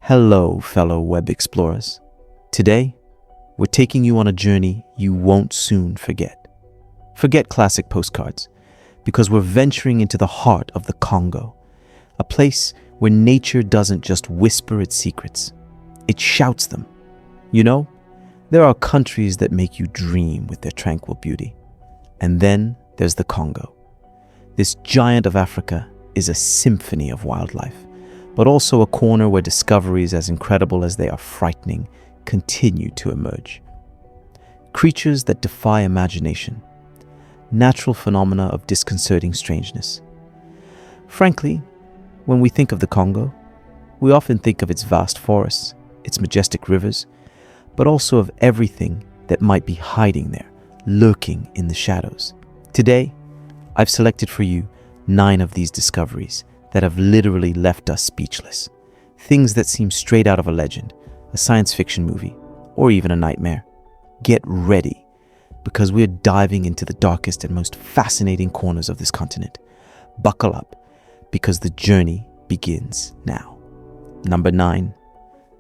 Hello, fellow web explorers. Today, we're taking you on a journey you won't soon forget. Forget classic postcards, because we're venturing into the heart of the Congo, a place where nature doesn't just whisper its secrets, it shouts them. You know, there are countries that make you dream with their tranquil beauty. And then there's the Congo. This giant of Africa is a symphony of wildlife, but also a corner where discoveries as incredible as they are frightening continue to emerge. Creatures that defy imagination, natural phenomena of disconcerting strangeness. Frankly, when we think of the Congo, we often think of its vast forests, its majestic rivers, but also of everything that might be hiding there, lurking in the shadows. Today, I've selected for you 9 of these discoveries that have literally left us speechless. Things that seem straight out of a legend, a science fiction movie, or even a nightmare. Get ready, because we're diving into the darkest and most fascinating corners of this continent. Buckle up, because the journey begins now. Number 9,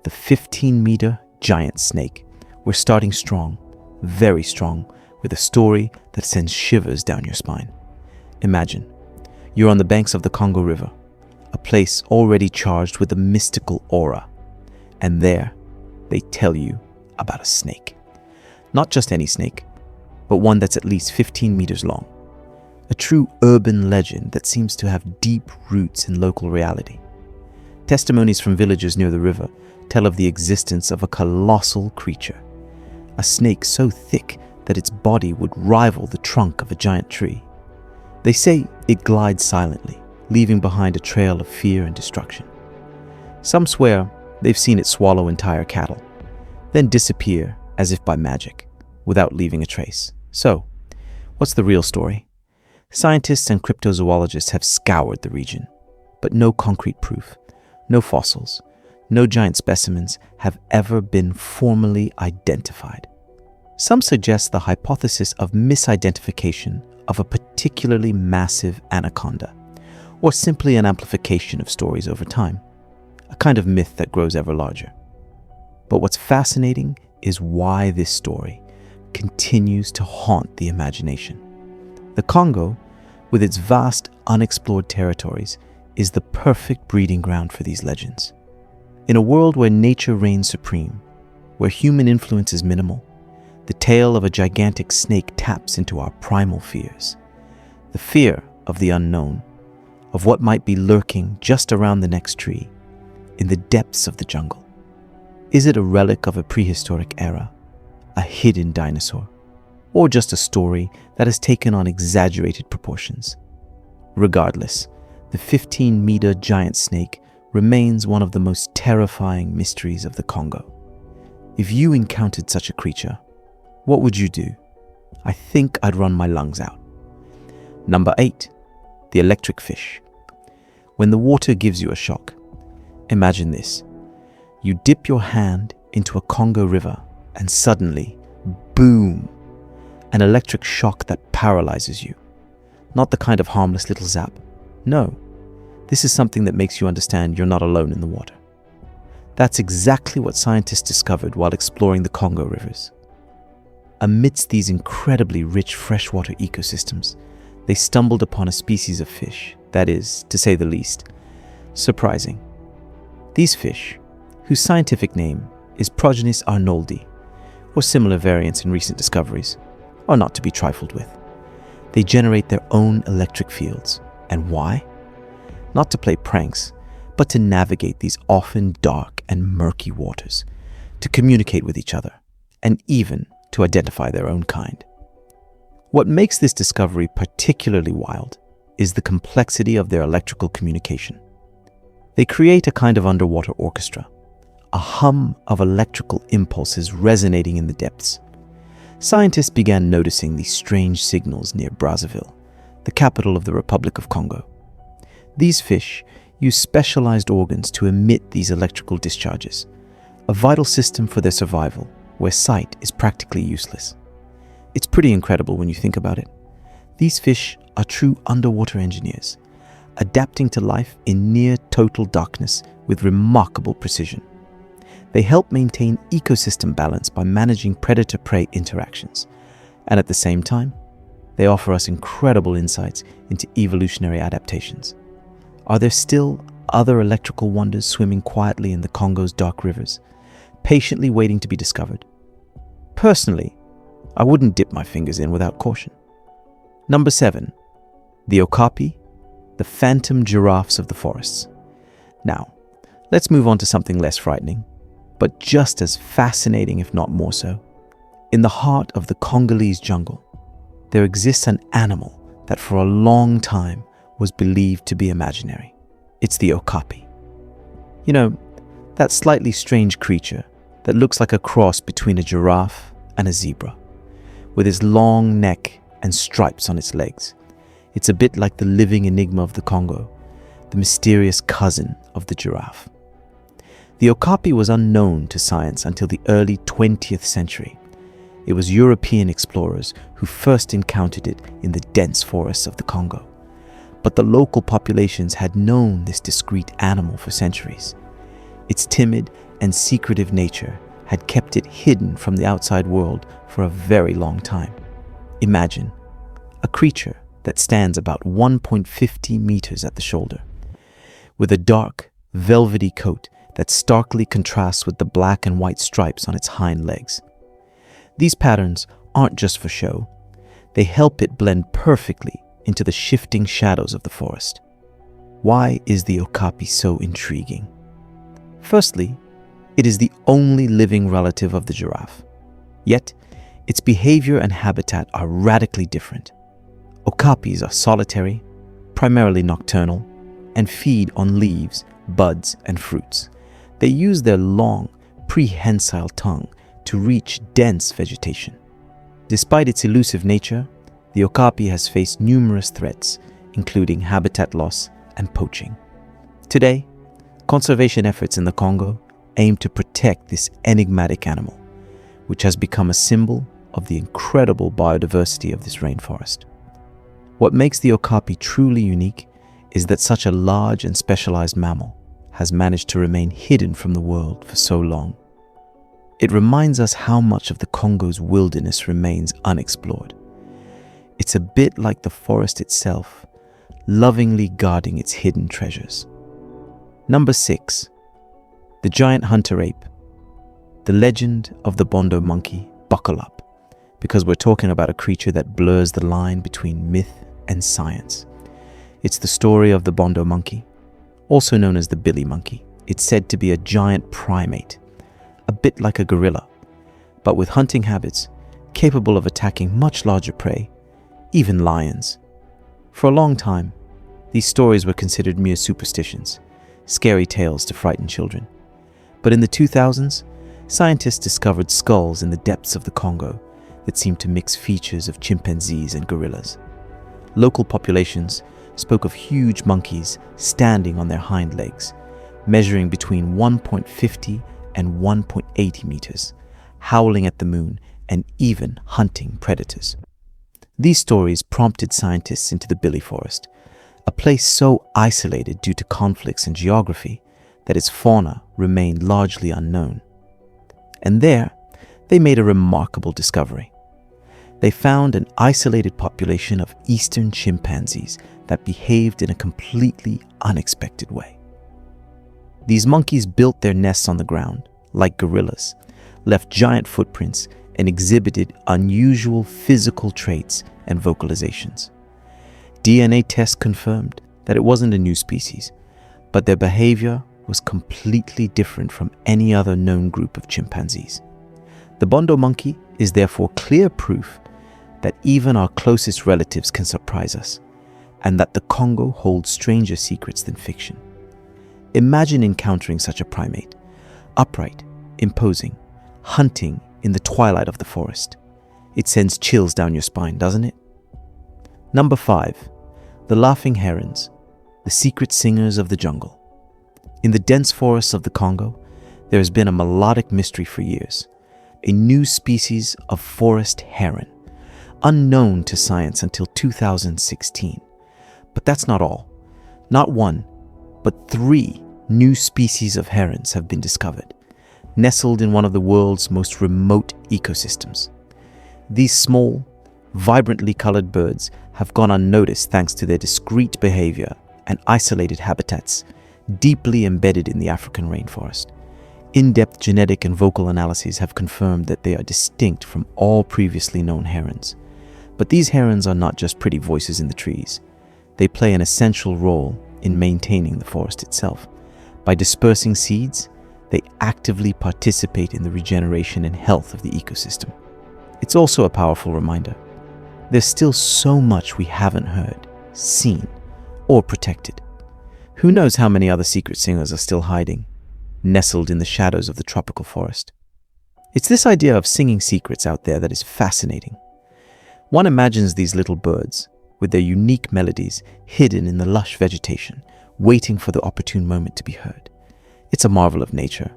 the 15-meter giant snake. We're starting strong, very strong, with a story that sends shivers down your spine. Imagine, you're on the banks of the Congo River, a place already charged with a mystical aura. And there, they tell you about a snake. Not just any snake, but one that's at least 15 meters long. A true urban legend that seems to have deep roots in local reality. Testimonies from villagers near the river tell of the existence of a colossal creature. A snake so thick that its body would rival the trunk of a giant tree. They say it glides silently, leaving behind a trail of fear and destruction. Some swear they've seen it swallow entire cattle, then disappear as if by magic, without leaving a trace. So, what's the real story? Scientists and cryptozoologists have scoured the region, but no concrete proof, no fossils, no giant specimens have ever been formally identified. Some suggest the hypothesis of misidentification of a particularly massive anaconda, or simply an amplification of stories over time, a kind of myth that grows ever larger. But what's fascinating is why this story continues to haunt the imagination. The Congo, with its vast unexplored territories, is the perfect breeding ground for these legends. In a world where nature reigns supreme, where human influence is minimal, the tale of a gigantic snake taps into our primal fears. The fear of the unknown, of what might be lurking just around the next tree, in the depths of the jungle. Is it a relic of a prehistoric era, a hidden dinosaur, or just a story that has taken on exaggerated proportions? Regardless, the 15-meter giant snake remains one of the most terrifying mysteries of the Congo. If you encountered such a creature, what would you do? I think I'd run my lungs out. Number 8, the electric fish. When the water gives you a shock, imagine this. You dip your hand into a Congo river and suddenly, boom, an electric shock that paralyzes you. Not the kind of harmless little zap. No, this is something that makes you understand you're not alone in the water. That's exactly what scientists discovered while exploring the Congo rivers. Amidst these incredibly rich freshwater ecosystems, they stumbled upon a species of fish that is, to say the least, surprising. These fish, whose scientific name is Progenys arnoldi, or similar variants in recent discoveries, are not to be trifled with. They generate their own electric fields. And why? Not to play pranks, but to navigate these often dark and murky waters, to communicate with each other, and even to identify their own kind. What makes this discovery particularly wild is the complexity of their electrical communication. They create a kind of underwater orchestra, a hum of electrical impulses resonating in the depths. Scientists began noticing these strange signals near Brazzaville, the capital of the Republic of Congo. These fish use specialized organs to emit these electrical discharges, a vital system for their survival, where sight is practically useless. It's pretty incredible when you think about it. These fish are true underwater engineers, adapting to life in near total darkness with remarkable precision. They help maintain ecosystem balance by managing predator-prey interactions. And at the same time, they offer us incredible insights into evolutionary adaptations. Are there still other electrical wonders swimming quietly in the Congo's dark rivers, patiently waiting to be discovered? Personally, I wouldn't dip my fingers in without caution. Number 7. The Okapi, the phantom giraffes of the forests. Now, let's move on to something less frightening, but just as fascinating if not more so. In the heart of the Congolese jungle, there exists an animal that for a long time was believed to be imaginary. It's the Okapi. You know, that slightly strange creature that looks like a cross between a giraffe and a zebra, with its long neck and stripes on its legs. It's a bit like the living enigma of the Congo, the mysterious cousin of the giraffe. The Okapi was unknown to science until the early 20th century. It was European explorers who first encountered it in the dense forests of the Congo. But the local populations had known this discreet animal for centuries. Its timid and secretive nature had kept it hidden from the outside world for a very long time. Imagine a creature that stands about 1.50 meters at the shoulder, with a dark, velvety coat that starkly contrasts with the black and white stripes on its hind legs. These patterns aren't just for show. They help it blend perfectly into the shifting shadows of the forest. Why is the Okapi so intriguing? Firstly, it is the only living relative of the giraffe. Yet, its behavior and habitat are radically different. Okapis are solitary, primarily nocturnal, and feed on leaves, buds, and fruits. They use their long, prehensile tongue to reach dense vegetation. Despite its elusive nature, the Okapi has faced numerous threats, including habitat loss and poaching. Today, conservation efforts in the Congo aim to protect this enigmatic animal, which has become a symbol of the incredible biodiversity of this rainforest. What makes the Okapi truly unique is that such a large and specialized mammal has managed to remain hidden from the world for so long. It reminds us how much of the Congo's wilderness remains unexplored. It's a bit like the forest itself, lovingly guarding its hidden treasures. Number 6. The giant hunter ape. The legend of the Bondo monkey. Buckle up, because we're talking about a creature that blurs the line between myth and science. It's the story of the Bondo monkey, also known as the billy monkey. It's said to be a giant primate, a bit like a gorilla, but with hunting habits, capable of attacking much larger prey, even lions. For a long time, these stories were considered mere superstitions, scary tales to frighten children. But in the 2000s, scientists discovered skulls in the depths of the Congo that seemed to mix features of chimpanzees and gorillas. Local populations spoke of huge monkeys standing on their hind legs, measuring between 1.50 and 1.80 meters, howling at the moon and even hunting predators. These stories prompted scientists into the Billy Forest, a place so isolated due to conflicts in geography that its fauna remained largely unknown. And there, they made a remarkable discovery. They found an isolated population of eastern chimpanzees that behaved in a completely unexpected way. These monkeys built their nests on the ground, like gorillas, left giant footprints, and exhibited unusual physical traits and vocalizations. DNA tests confirmed that it wasn't a new species, but their behavior was completely different from any other known group of chimpanzees. The Bondo monkey is therefore clear proof that even our closest relatives can surprise us, and that the Congo holds stranger secrets than fiction. Imagine encountering such a primate, upright, imposing, hunting in the twilight of the forest. It sends chills down your spine, doesn't it? Number 5. The laughing herons, the secret singers of the jungle. In the dense forests of the Congo, there has been a melodic mystery for years, a new species of forest heron, unknown to science until 2016. But that's not all. Not one, but 3 new species of herons have been discovered. nestled in one of the world's most remote ecosystems. These small, vibrantly colored birds have gone unnoticed thanks to their discreet behavior and isolated habitats deeply embedded in the African rainforest. In-depth genetic and vocal analyses have confirmed that they are distinct from all previously known herons. But these herons are not just pretty voices in the trees. They play an essential role in maintaining the forest itself. By dispersing seeds, they actively participate in the regeneration and health of the ecosystem. It's also a powerful reminder. There's still so much we haven't heard, seen, or protected. Who knows how many other secret singers are still hiding, nestled in the shadows of the tropical forest? It's this idea of singing secrets out there that is fascinating. One imagines these little birds, with their unique melodies hidden in the lush vegetation, waiting for the opportune moment to be heard. It's a marvel of nature,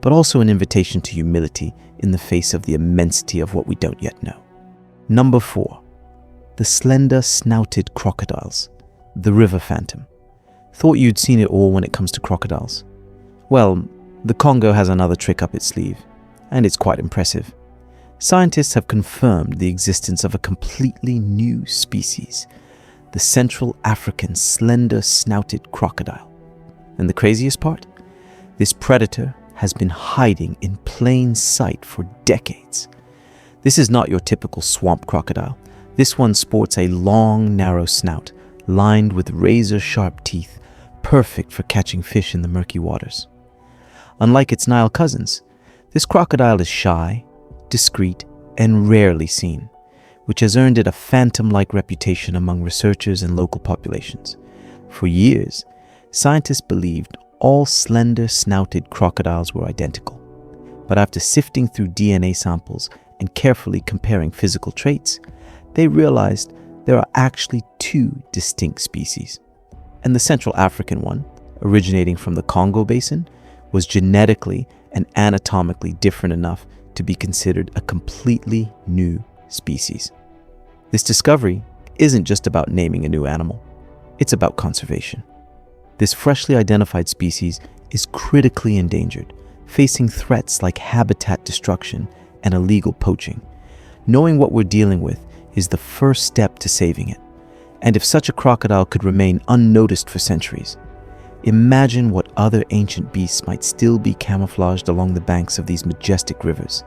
but also an invitation to humility in the face of the immensity of what we don't yet know. Number 4. The slender snouted crocodiles, the river phantom. Thought you'd seen it all when it comes to crocodiles? Well, the Congo has another trick up its sleeve, and it's quite impressive. Scientists have confirmed the existence of a completely new species, the Central African slender snouted crocodile. And the craziest part? This predator has been hiding in plain sight for decades. This is not your typical swamp crocodile. This one sports a long, narrow snout lined with razor-sharp teeth, perfect for catching fish in the murky waters. Unlike its Nile cousins, this crocodile is shy, discreet, and rarely seen, which has earned it a phantom-like reputation among researchers and local populations. For years, scientists believed all slender snouted crocodiles were identical. But after sifting through DNA samples and carefully comparing physical traits, they realized there are actually 2 distinct species. And the Central African one, originating from the Congo Basin, was genetically and anatomically different enough to be considered a completely new species. This discovery isn't just about naming a new animal, it's about conservation. This freshly identified species is critically endangered, facing threats like habitat destruction and illegal poaching. Knowing what we're dealing with is the first step to saving it. And if such a crocodile could remain unnoticed for centuries, imagine what other ancient beasts might still be camouflaged along the banks of these majestic rivers,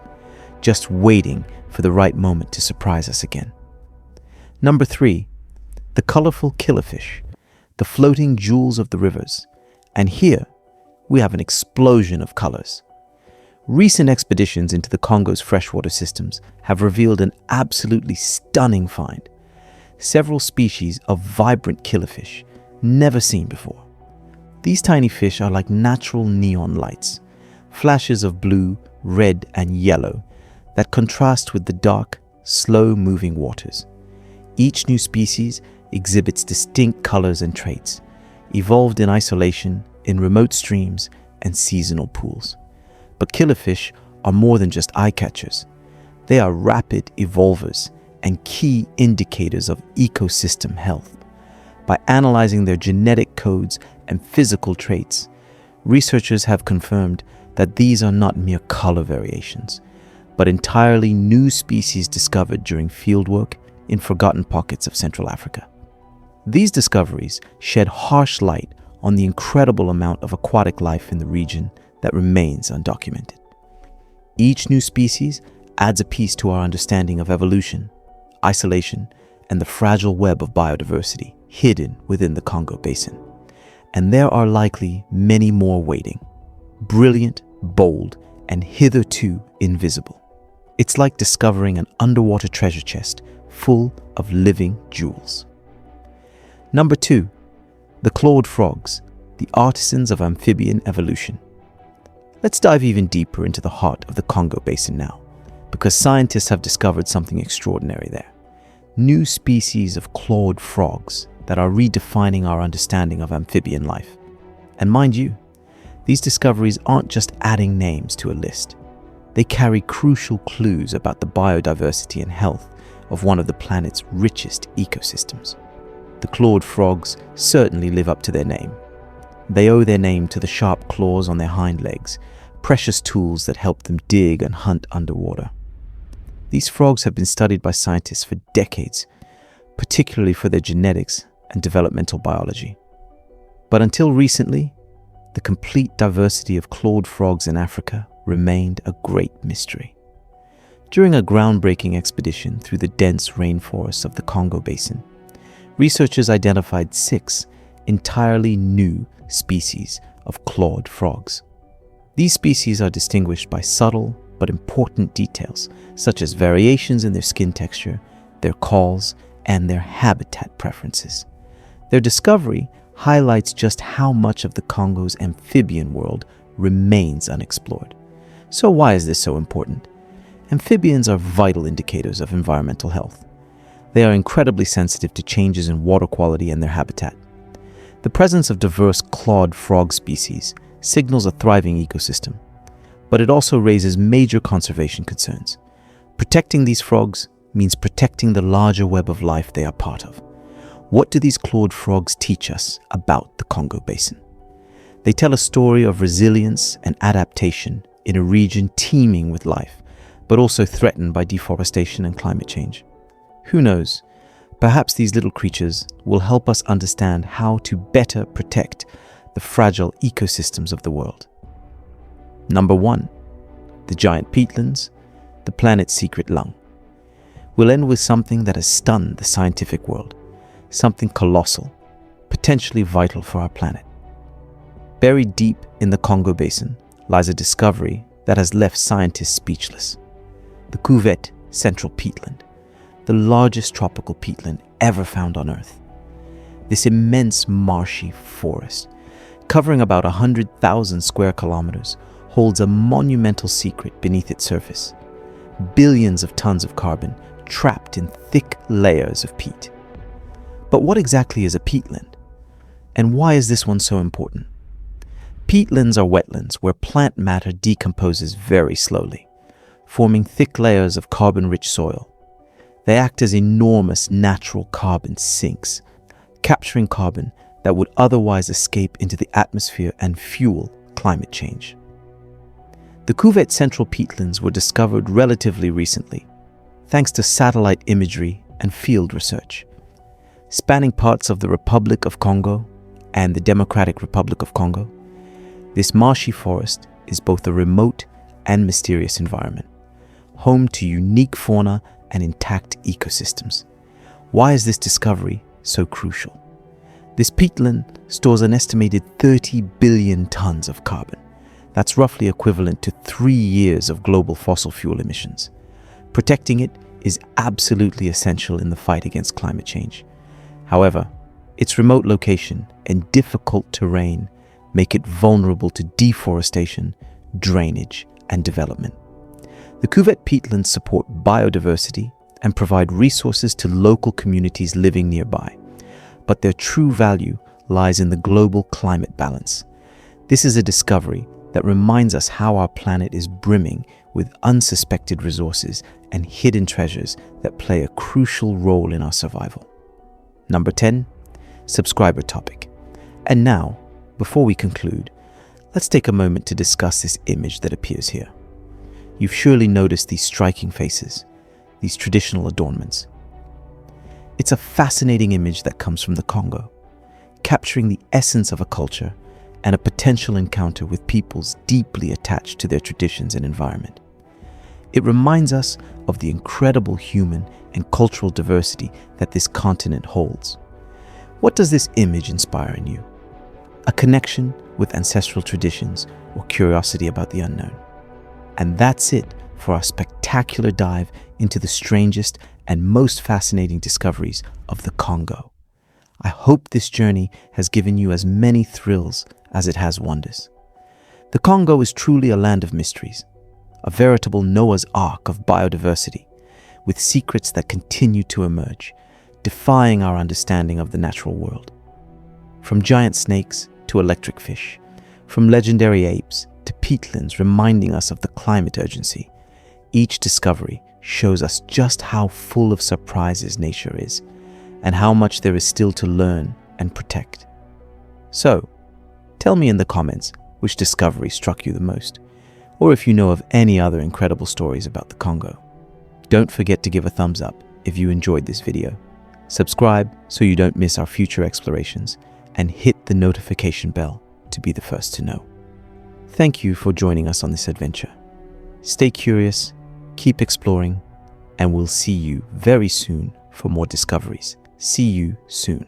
just waiting for the right moment to surprise us again. Number 3, the colorful killifish, the floating jewels of the rivers. And here, we have an explosion of colors. Recent expeditions into the Congo's freshwater systems have revealed an absolutely stunning find. Several species of vibrant killifish, never seen before. These tiny fish are like natural neon lights, flashes of blue, red, and yellow that contrast with the dark, slow-moving waters. Each new species exhibits distinct colors and traits, evolved in isolation, in remote streams, and seasonal pools. But killifish are more than just eye-catchers. They are rapid evolvers and key indicators of ecosystem health. By analyzing their genetic codes and physical traits, researchers have confirmed that these are not mere color variations, but entirely new species discovered during fieldwork in forgotten pockets of Central Africa. These discoveries shed harsh light on the incredible amount of aquatic life in the region that remains undocumented. Each new species adds a piece to our understanding of evolution, isolation, and the fragile web of biodiversity hidden within the Congo Basin. And there are likely many more waiting, brilliant, bold, and hitherto invisible. It's like discovering an underwater treasure chest full of living jewels. Number 2, the clawed frogs, the artisans of amphibian evolution. Let's dive even deeper into the heart of the Congo Basin now, because scientists have discovered something extraordinary there. New species of clawed frogs that are redefining our understanding of amphibian life. And mind you, these discoveries aren't just adding names to a list. They carry crucial clues about the biodiversity and health of one of the planet's richest ecosystems. The clawed frogs certainly live up to their name. They owe their name to the sharp claws on their hind legs, precious tools that help them dig and hunt underwater. These frogs have been studied by scientists for decades, particularly for their genetics and developmental biology. But until recently, the complete diversity of clawed frogs in Africa remained a great mystery. During a groundbreaking expedition through the dense rainforests of the Congo Basin, researchers identified 6 entirely new species of clawed frogs. These species are distinguished by subtle but important details, such as variations in their skin texture, their calls, and their habitat preferences. Their discovery highlights just how much of the Congo's amphibian world remains unexplored. So why is this so important? Amphibians are vital indicators of environmental health. They are incredibly sensitive to changes in water quality and their habitat. The presence of diverse clawed frog species signals a thriving ecosystem, but it also raises major conservation concerns. Protecting these frogs means protecting the larger web of life they are part of. What do these clawed frogs teach us about the Congo Basin? They tell a story of resilience and adaptation in a region teeming with life, but also threatened by deforestation and climate change. Who knows? Perhaps these little creatures will help us understand how to better protect the fragile ecosystems of the world. Number 1. The giant peatlands, the planet's secret lung. We'll end with something that has stunned the scientific world, something colossal, potentially vital for our planet. Buried deep in the Congo Basin lies a discovery that has left scientists speechless. The Cuvette Central Peatland, the largest tropical peatland ever found on Earth. This immense marshy forest, covering about 100,000 square kilometers, holds a monumental secret beneath its surface. Billions of tons of carbon trapped in thick layers of peat. But what exactly is a peatland? And why is this one so important? Peatlands are wetlands where plant matter decomposes very slowly, forming thick layers of carbon-rich soil. They act as enormous natural carbon sinks, capturing carbon that would otherwise escape into the atmosphere and fuel climate change. The Cuvette Central Peatlands were discovered relatively recently, thanks to satellite imagery and field research. Spanning parts of the Republic of Congo and the Democratic Republic of Congo, this marshy forest is both a remote and mysterious environment, home to unique fauna and intact ecosystems. Why is this discovery so crucial? This peatland stores an estimated 30 billion tons of carbon. That's roughly equivalent to 3 years of global fossil fuel emissions. Protecting it is absolutely essential in the fight against climate change. However, its remote location and difficult terrain make it vulnerable to deforestation, drainage, and development. The Cuvette peatlands support biodiversity and provide resources to local communities living nearby. But their true value lies in the global climate balance. This is a discovery that reminds us how our planet is brimming with unsuspected resources and hidden treasures that play a crucial role in our survival. Number 10, subscriber topic. And now, before we conclude, let's take a moment to discuss this image that appears here. You've surely noticed these striking faces, these traditional adornments. It's a fascinating image that comes from the Congo, capturing the essence of a culture and a potential encounter with peoples deeply attached to their traditions and environment. It reminds us of the incredible human and cultural diversity that this continent holds. What does this image inspire in you? A connection with ancestral traditions or curiosity about the unknown? And that's it for our spectacular dive into the strangest and most fascinating discoveries of the Congo. I hope this journey has given you as many thrills as it has wonders. The Congo is truly a land of mysteries, a veritable Noah's Ark of biodiversity, with secrets that continue to emerge, defying our understanding of the natural world. From giant snakes to electric fish, from legendary apes to peatlands reminding us of the climate urgency, each discovery shows us just how full of surprises nature is, and how much there is still to learn and protect. So, tell me in the comments which discovery struck you the most. or if you know of any other incredible stories about the Congo. Don't forget to give a thumbs up if you enjoyed this video. Subscribe so you don't miss our future explorations, and hit the notification bell to be the first to know. Thank you for joining us on this adventure. Stay curious, keep exploring, and we'll see you very soon for more discoveries. See you soon.